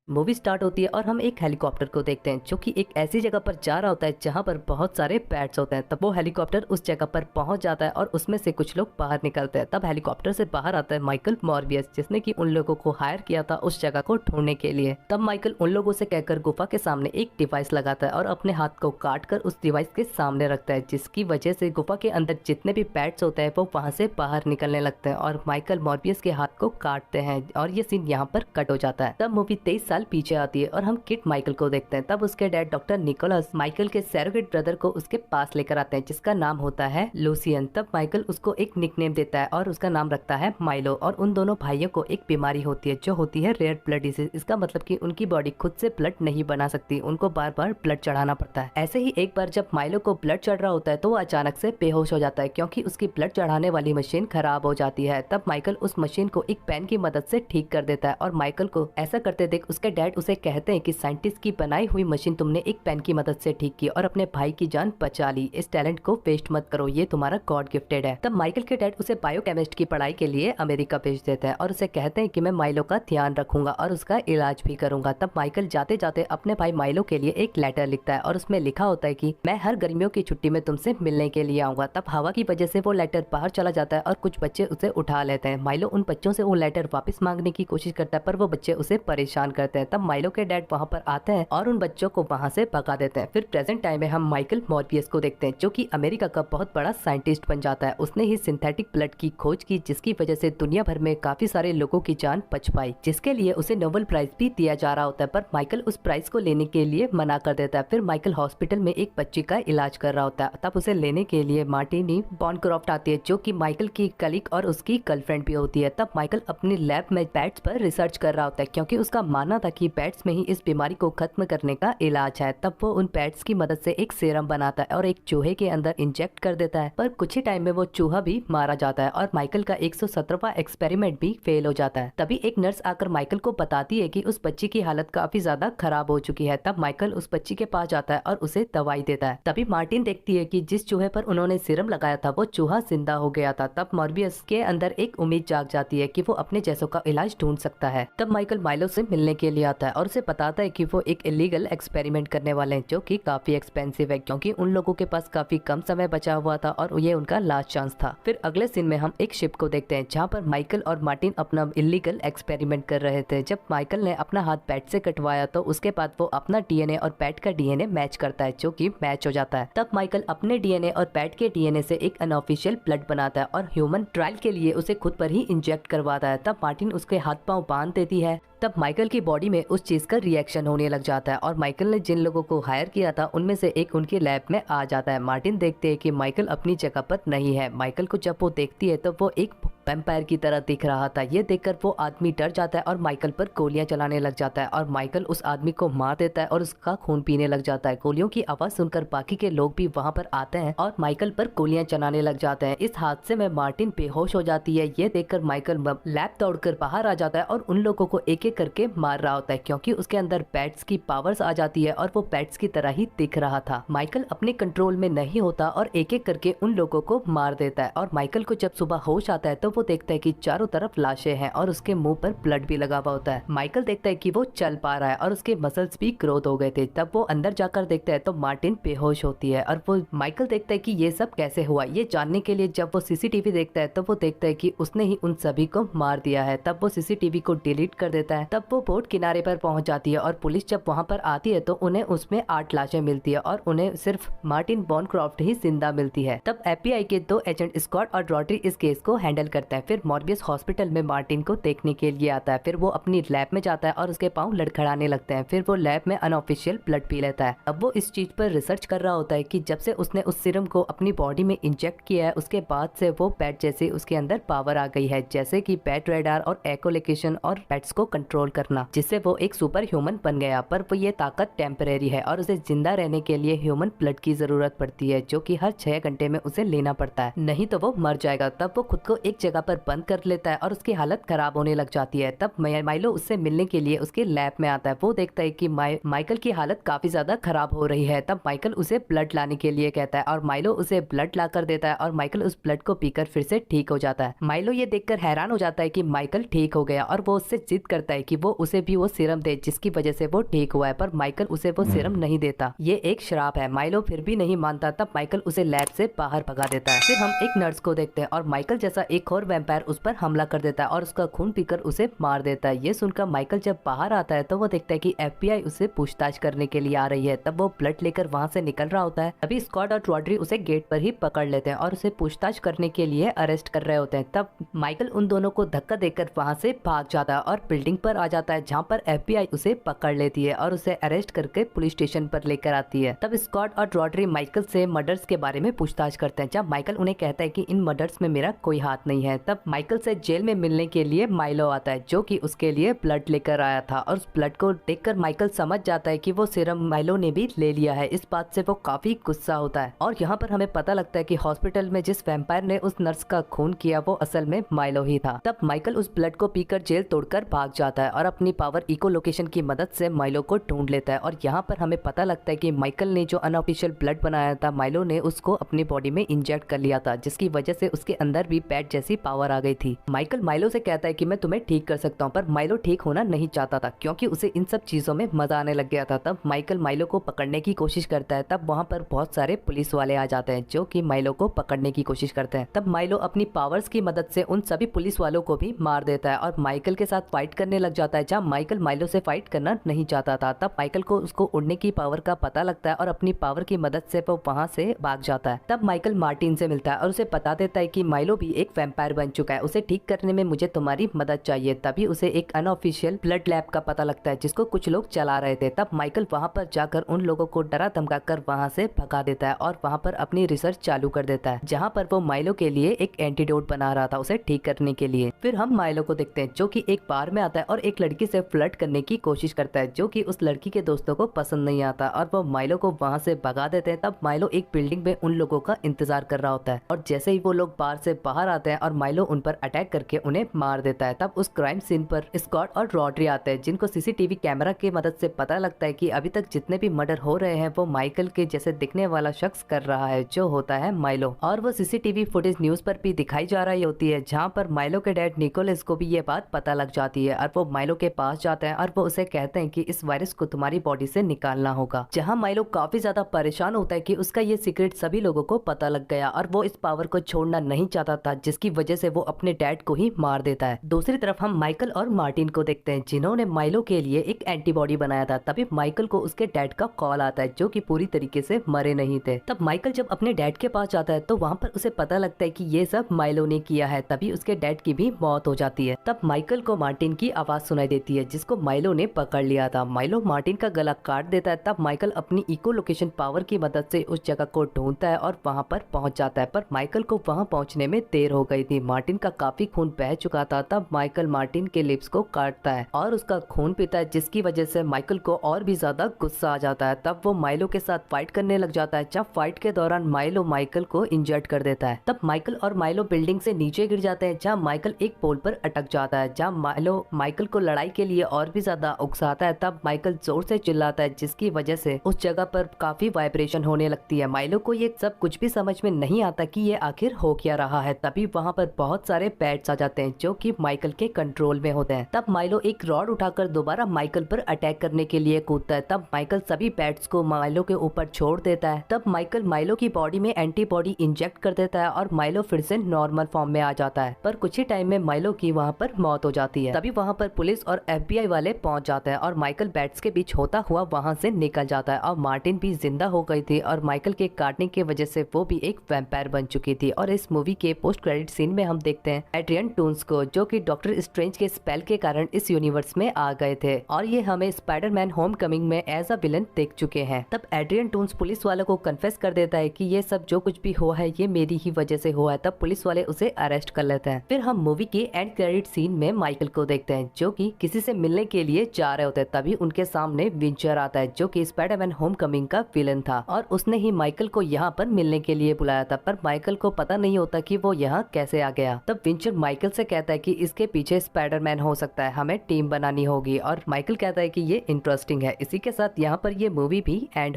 Movie start होती है और हम एक हेलीकॉप्टर को देखते हैं जो कि एक ऐसी जगह पर जा रहा होता है जहां पर बहुत सारे पैट्स होते हैं। तब वो हेलीकॉप्टर उस जगह पर पहुंच जाता है और उसमें से कुछ लोग बाहर निकलते हैं। तब हेलीकॉप्टर से बाहर आता है माइकल मॉर्बियस, जिसने कि उन लोगों को हायर किया था उस जगह को ढूंढने के लिए। तब माइकल उन लोगों से कहकर गुफा के सामने एक डिवाइस लगाता है और अपने हाथ को काट कर उस डिवाइस के सामने रखता है, जिसकी वजह से गुफा के अंदर जितने भी पैट्स होते हैं वो वहां से बाहर निकलने लगते हैं और माइकल मॉर्बियस के हाथ को काटते हैं और ये सीन यहाँ पर कट हो जाता है। तब मूवी 23 साल पीछे आती है और हम किड माइकल को देखते हैं। तब उसके डैड डॉक्टर निकोलस माइकल के सैरोगेट ब्रदर को उसके पास लेकर आते हैं, जिसका नाम होता है लूसियन। तब माइकल उसको एक निकनेम देता है और उसका नाम रखता है माइलो। और उन दोनों भाइयों को एक बीमारी होती है जो होती है रेयर ब्लड डिजीज। इसका मतलब कि उनकी बॉडी खुद से ब्लड नहीं बना सकती, उनको बार बार ब्लड चढ़ाना पड़ता है। ऐसे ही एक बार जब माइलो को ब्लड चढ़ रहा होता है तो वो अचानक से बेहोश हो जाता है क्योंकि उसकी ब्लड चढ़ाने वाली मशीन खराब हो जाती है। तब माइकल उस मशीन को एक पेन की मदद से ठीक कर देता है और माइकल को ऐसा करते देख उसके डैड उसे कहते हैं कि साइंटिस्ट की बनाई हुई मशीन तुमने एक पेन की मदद से ठीक की और अपने भाई की जान बचा ली। इस टैलेंट को वेस्ट मत करो, ये तुम्हारा गॉड गिफ्टेड है। तब माइकल के डैड उसे बायोकेमिस्ट की पढ़ाई के लिए अमेरिका भेज देते हैं और उसे कहते हैं कि मैं माइलो का ध्यान रखूंगा और उसका इलाज भी करूंगा। तब माइकल जाते जाते अपने भाई माइलो के लिए एक लेटर लिखता है और उसमें लिखा होता है कि मैं हर गर्मियों की छुट्टी में तुमसे मिलने के लिए आऊंगा। तब हवा की वजह से वो लेटर बाहर चला जाता है और कुछ बच्चे उसे उठा लेते हैं। माइलो उन बच्चों से वो लेटर वापस मांगने की कोशिश करता है पर वो बच्चे उसे परेशान करते हैं। तब माइलो के डैड वहाँ पर आते हैं और उन बच्चों को वहाँ से भगा देते हैं। फिर प्रेजेंट टाइम में हम माइकल मॉर्बियस को देखते हैं जो कि अमेरिका का बहुत बड़ा साइंटिस्ट बन जाता है। उसने ही सिंथेटिक ब्लड की खोज की जिसकी वजह से दुनिया भर में काफी सारे लोगों की जान बच पाई, जिसके लिए उसे नोबेल प्राइज भी दिया जा रहा होता है। पर माइकल उस प्राइज को लेने के लिए मना कर देता है। फिर माइकल हॉस्पिटल में एक बच्ची का इलाज कर रहा होता है। तब उसे लेने के लिए मार्टिनी बॉनक्रॉफ्ट आती है जो कि माइकल की कलीग और उसकी गर्लफ्रेंड भी होती है। तब माइकल अपनी लैब में पैट्स पर रिसर्च कर रहा होता है क्योंकि उसका मानना था कि पैट्स में ही इस बीमारी को खत्म करने का इलाज है। तब वो उन पैट्स की मदद से एक सीरम बनाता है और एक चूहे के अंदर इंजेक्ट कर देता है, पर कुछ ही टाइम में वो चूहा भी मारा जाता है और माइकल का 117वां एक्सपेरिमेंट भी फेल हो जाता है। तभी एक नर्स आकर माइकल को बताती है कि उस बच्ची की हालत काफी ज्यादा खराब हो चुकी है। तब माइकल उस बच्ची के पास जाता है और उसे दवाई देता है। तभी मार्टिन देखती है कि जिस चूहे पर उन्होंने सीरम लगाया था वो चूहा जिंदा हो गया था। तब मॉर्बियस के अंदर एक उम्मीद जाग जाती है कि वो अपने जैसों का इलाज ढूंढ सकता है। तब माइकल माइलो से मिलने के लिए आता है और उसे बताता है कि वो एक इलीगल एक्सपेरिमेंट करने वाले हैं जो कि काफी एक्सपेंसिव है क्योंकि उन लोगों के पास काफी कम समय बचा हुआ था और ये उनका लास्ट चांस था। फिर अगले सीन में हम एक शिप को देखते हैं जहाँ पर माइकल और मार्टिन अपना इलीगल एक्सपेरिमेंट कर रहे थे। जब माइकल ने अपना हाथ पैट से कटवाया तो उसके बाद वो अपना डीएनए और पैट का डीएनए मैच करता है जो कि मैच हो जाता है। तब माइकल अपने डीएनए और पैट के डीएनए से एक अनऑफिशियल ब्लड बनाता है और ह्यूमन ट्रायल के लिए उसे खुद पर ही इंजेक्ट करवाता है। तब मार्टिन उसके हाथ पांव बांध देती है। तब माइकल की बॉडी में उस चीज का रिएक्शन होने लग जाता है और माइकल ने जिन लोगों को हायर किया था उनमें से एक उनकी लैब में आ जाता है। मार्टिन देखते हैं कि माइकल अपनी जगह पर नहीं है। माइकल को जब वो देखती है तो वो एक वैम्पायर की तरह दिख रहा था। ये देखकर वो आदमी डर जाता है और माइकल पर गोलियां चलाने लग जाता है और माइकल उस आदमी को मार देता है और उसका खून पीने लग जाता है। गोलियों की आवाज सुनकर बाकी के लोग भी वहाँ पर आते हैं और माइकल पर गोलियां चलाने लग जाते हैं। इस हादसे में मार्टिन बेहोश हो जाती है। ये देखकर माइकल लैब दौड़कर बाहर आ जाता है और उन लोगों को एक एक करके मार रहा होता है क्योंकि उसके अंदर पैट्स की पावर्स आ जाती है और वो पैट्स की तरह ही दिख रहा था। माइकल अपने कंट्रोल में नहीं होता और एक एक करके उन लोगों को मार देता है और माइकल को जब सुबह होश आता है तो वो देखता है कि चारों तरफ लाशें हैं और उसके मुंह पर ब्लड भी लगा हुआ होता है। माइकल देखता है कि वो चल पा रहा है और उसके मसल्स भी ग्रोथ हो गए थे। तब वो अंदर जाकर देखता है तो मार्टिन बेहोश होती है और वो माइकल देखता है कि ये सब कैसे हुआ। ये जानने के लिए जब वो सीसीटीवी देखता है तो वो देखता है कि उसने ही उन सभी को मार दिया है। तब वो सीसीटीवी को डिलीट कर देता है। तब वो बोट किनारे पर पहुंच जाती है और पुलिस जब वहां पर आती है तो उन्हें उसमें 8 लाशें मिलती है और उन्हें सिर्फ मार्टिन बॉनक्रॉफ्ट ही जिंदा मिलती है। तब एफबीआई के 2 एजेंट स्कॉट और रॉड्री इस केस को हैंडल करते हैं। फिर मॉर्बियस हॉस्पिटल में मार्टिन को देखने के लिए आता है। फिर वो अपनी लैब में जाता है और उसके पांव लड़खड़ाने लगते हैं। फिर वो लैब में अनऑफिशियल ब्लड पी लेता है। अब वो इस चीज पर रिसर्च कर रहा होता है कि जब से उसने उस सीरम को अपनी बॉडी में इंजेक्ट किया है उसके बाद से वो पैट जैसे उसके अंदर पावर आ गई है, जैसे कि पैट रेडार और एकोलोकेशन और पेट्स को कंट्रोल करना, जिससे वो एक सुपर ह्यूमन बन गया। पर वो ये ताकत टेम्परेरी है और उसे जिंदा रहने के लिए ह्यूमन ब्लड की जरूरत पड़ती है जो कि हर 6 घंटे में उसे लेना पड़ता है, नहीं तो वो मर जाएगा। तब वो खुद को एक जगह जगह पर बंद कर लेता है और उसकी हालत खराब होने लग जाती है। तब माइलो उससे मिलने के लिए उसके लैब में आता है। वो देखता है कि माइकल की हालत काफी ज्यादा खराब हो रही है। तब माइकल उसे ब्लड लाने के लिए कहता है और माइलो उसे ब्लड ला कर देता है और माइकल उस ब्लड को पीकर फिर से ठीक हो जाता है। माइलो ये देखकर हैरान हो जाता है कि माइकल ठीक हो गया और वो उससे जिद करता है कि वो उसे भी वो सीरम दे जिसकी वजह से वो ठीक हुआ है, पर माइकल उसे वो सीरम नहीं देता। ये एक श्राप है। माइलो फिर भी नहीं मानता। तब माइकल उसे लैब से बाहर भगा देता है। फिर हम एक नर्स को देखते हैं और माइकल जैसा एक और वैम्पायर उस पर हमला कर देता है और उसका खून पीकर उसे मार देता है। ये सुनकर माइकल जब बाहर आता है तो वो देखता है कि FBI उसे पूछताछ करने के लिए आ रही है। तब वो ब्लड लेकर वहाँ से निकल रहा होता है। तभी स्कॉट और रॉड्री उसे गेट पर ही पकड़ लेते हैं और उसे पूछताछ करने के लिए अरेस्ट कर रहे होते हैं। तब माइकल उन दोनों को धक्का देकर वहाँ से भाग जाता है और बिल्डिंग पर आ जाता है जहाँ पर FBI उसे पकड़ लेती है और उसे अरेस्ट करके पुलिस स्टेशन पर लेकर आती है। तब स्कॉट और रॉड्री माइकल से मर्डर्स के बारे में पूछताछ करते हैं, जब माइकल उन्हें कहता है कि इन मर्डर्स में मेरा कोई हाथ नहीं है। तब माइकल से जेल में मिलने के लिए माइलो आता है जो कि उसके लिए ब्लड लेकर आया था और उस ब्लड को देखकर माइकल समझ जाता है कि वो सीरम माइलो ने भी ले लिया है। इस बात से वो काफी गुस्सा होता है और यहाँ पर हमें पता लगता है कि हॉस्पिटल में जिस वैम्पायर ने उस नर्स का खून किया वो असल में माइलो ही था। तब माइकल उस ब्लड को पीकर जेल तोड़कर भाग जाता है और अपनी पावर इको लोकेशन की मदद से माइलो को ढूंढ लेता है और यहाँ पर हमें पता लगता है कि माइकल ने जो अनऑफिशियल ब्लड बनाया था माइलो ने उसको अपनी बॉडी में इंजेक्ट कर लिया था, जिसकी वजह से उसके अंदर भी पैट जैसी पावर आ गई थी। माइकल माइलो से कहता है कि मैं तुम्हें ठीक कर सकता हूँ, पर माइलो ठीक होना नहीं चाहता था क्योंकि उसे इन सब चीजों में मजा आने लग गया था। तब माइकल माइलो को पकड़ने की कोशिश करता है। तब वहाँ पर बहुत सारे पुलिस वाले आ जाते हैं जो कि माइलो को पकड़ने की कोशिश करते हैं। तब माइलो अपनी पावर्स की मदद से उन सभी पुलिस वालों को भी मार देता है और माइकल के साथ फाइट करने लग जाता है, जहाँ माइकल माइलो से फाइट करना नहीं चाहता था। तब माइकल को उसको उड़ने की पावर का पता लगता है और अपनी पावर की मदद से वो वहाँ से भाग जाता है। तब माइकल मार्टिन से मिलता है और उसे बता देता है कि माइलो भी एक वैम्पायर बन चुका है, उसे ठीक करने में मुझे तुम्हारी मदद चाहिए। तभी उसे एक अनऑफिशियल ब्लड लैब का पता लगता है जिसको कुछ लोग चला रहे थे। तब माइकल वहाँ पर जाकर उन लोगों को डरा धमका कर वहाँ से भगा देता है और वहाँ पर अपनी रिसर्च चालू कर देता है, जहाँ पर वो माइलो के लिए एक एंटीडोट बना रहा था उसे ठीक करने के लिए। फिर हम माइलो को देखते हैं जो कि एक बार में आता है और एक लड़की से फ्लर्ट करने की कोशिश करता है जो कि उस लड़की के दोस्तों को पसंद नहीं आता और वो माइलो को वहाँ से भगा देते हैं। तब माइलो एक बिल्डिंग में उन लोगों का इंतजार कर रहा होता है और जैसे ही वो लोग बाहर से बाहर आते हैं और माइलो उन पर अटैक करके उन्हें मार देता है। तब उस क्राइम सीन पर स्कॉट और रॉड्री आते हैं जिनको सीसीटीवी कैमरा की मदद से पता लगता है कि अभी तक जितने भी मर्डर हो रहे हैं वो माइकल के जैसे दिखने वाला शख्स कर रहा है जो होता है माइलो। और वो सीसीटीवी फुटेज न्यूज पर भी दिखाई जा रही होती है जहाँ पर माइलो के डैड निकोलस को भी ये बात पता लग जाती है और वो माइलो के पास जाते हैं और वो उसे कहते हैं कि इस वायरस को तुम्हारी बॉडी से निकालना होगा। जहाँ माइलो काफी ज्यादा परेशान होता है कि उसका ये सीक्रेट सभी लोगों को पता लग गया और वो इस पावर को छोड़ना नहीं चाहता था, जिसकी वजह से वो अपने डैड को ही मार देता है। दूसरी तरफ हम माइकल और मार्टिन को देखते हैं जिन्होंने माइलो के लिए एक एंटीबॉडी बनाया था। तभी माइकल को उसके डैड का कॉल आता है जो कि पूरी तरीके से मरे नहीं थे। तब माइकल जब अपने डैड के पास जाता है तो वहाँ पर उसे पता लगता है कि ये सब माइलो ने किया है। तभी उसके डैड की भी मौत हो जाती है। तब माइकल को मार्टिन की आवाज सुनाई देती है जिसको माइलो ने पकड़ लिया था। माइलो मार्टिन का गला काट देता है। तब माइकल अपनी इको लोकेशन पावर की मदद से उस जगह को ढूंढता है और वहाँ पर पहुँच जाता है, पर माइकल को वहाँ पहुँचने में देर हो गई थी। मार्टिन का काफी खून बह चुका था। तब माइकल मार्टिन के लिप्स को काटता है और उसका खून पीता है, जिसकी वजह से माइकल को और भी ज्यादा गुस्सा आ जाता है। तब वो माइलो के साथ फाइट करने लग जाता है। जब फाइट के दौरान माइलो माइकल को इंजर्ड कर देता है। तब माइकल और माइलो बिल्डिंग से नीचे गिर जाते हैं जहाँ माइकल एक पोल पर अटक जाता है, जहाँ माइलो माइकल को लड़ाई के लिए और भी ज्यादा उकसाता है। तब माइकल जोर से चिल्लाता है जिसकी वजह से उस जगह पर काफी वाइब्रेशन होने लगती है। माइलो को ये सब कुछ भी समझ में नहीं आता कि ये आखिर हो क्या रहा है। तभी वहाँ पर बहुत सारे पैट्स आ जाते हैं जो कि माइकल के कंट्रोल में होते हैं। तब माइलो एक रॉड उठाकर दोबारा माइकल पर अटैक करने के लिए कूदता है। तब माइकल सभी पैट्स को माइलो के ऊपर छोड़ देता है। तब माइकल माइलो की बॉडी में एंटीबॉडी इंजेक्ट कर देता है और माइलो फिर से नॉर्मल फॉर्म में आ जाता है, पर कुछ ही टाइम में माइलो की वहाँ पर मौत हो जाती है। तभी वहाँ पर पुलिस और FBI वाले पहुँच जाते हैं और माइकल बैट्स के बीच होता हुआ वहाँ से निकल जाता है और मार्टिन भी जिंदा हो गई थी और माइकल के काटने की वजह से वो भी एक वैम्पायर बन चुकी थी। और इस मूवी के पोस्ट क्रेडिट सीन में हम देखते हैं एड्रियन टून्स को जो कि डॉक्टर स्ट्रेंज के स्पेल के कारण इस यूनिवर्स में आ गए थे और ये हमें स्पाइडरमैन होमकमिंग में एज अ विलन देख चुके हैं। तब एड्रियन टून्स पुलिस वालों को कन्फेस कर देता है कि ये सब जो कुछ भी हुआ है ये मेरी ही वजह से हुआ है। तब पुलिस वाले उसे अरेस्ट कर लेते हैं। फिर हम मूवी के एंड क्रेडिट सीन में माइकल को देखते हैं जो कि किसी से मिलने के लिए जा रहे होते हैं। तभी उनके सामने विंचर आता है जो कि स्पाइडरमैन होमकमिंग का विलन था और उसने ही माइकल को यहाँ पर मिलने के लिए बुलाया था, पर माइकल को पता नहीं होता कि वो यहाँ कैसे आ गया। तब विंचर माइकल से कहता है कि इसके पीछे स्पाइडरमैन हो सकता है, हमें टीम बनानी होगी। और माइकल कहता है कि ये इंटरेस्टिंग है। इसी के साथ यहाँ पर ये मूवी भी एंड